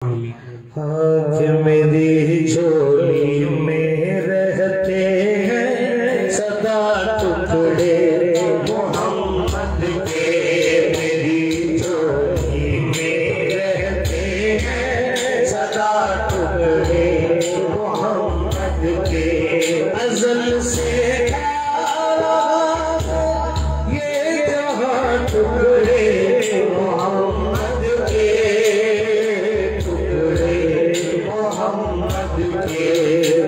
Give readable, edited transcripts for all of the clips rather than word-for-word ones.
हाथ मेरी झोली में रहते हैं सदा टुकड़े मोहम्मद के। मेरी झोली में रहते हैं सदा टुकड़े मोहम्मद के। अज़ल से ये जहां टुकड़े मोहम्मद के, मोहम्मद के।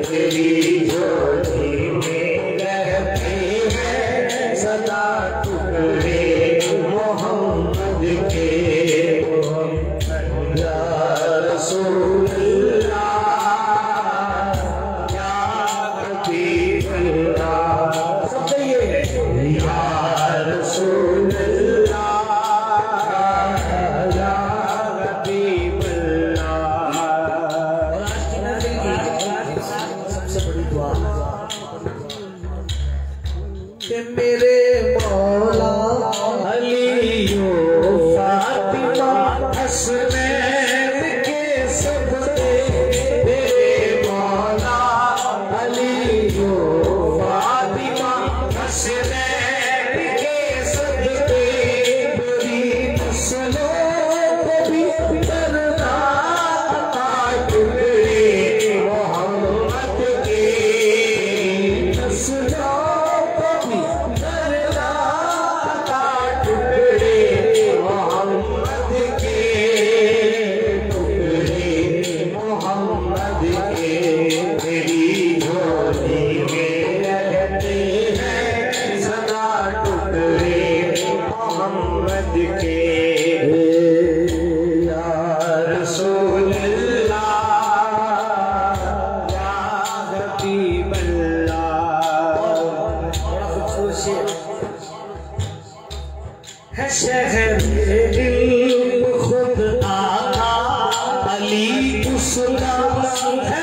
तेरी झोली में रहते हैं सदा टुकड़े मोहम्मद के। या रसूल अल्लाह या हबीब अल्लाह, सब कहिए या रसूल अल्लाह या हबीब अल्लाह। सबसे बड़ी दुआ कि मेरे मौला अली फातिमा हसनैन के सदके, मेरे मौला अली फातिमा हसनैन के सदके। मेरी नस्लों को भी दरदा अता टुकड़े मोहम्मद के। नस्लों को भी दरदा अता टुकड़े मोहम्मद के, टुकड़े मोहम्मद के। तेरी झोली में रहते हैं सदा टुकड़े मोहम्मद के। या रसूल अल्लाह या हबीब अल्लाह। है शहर इल्म खुद आका अली उसका है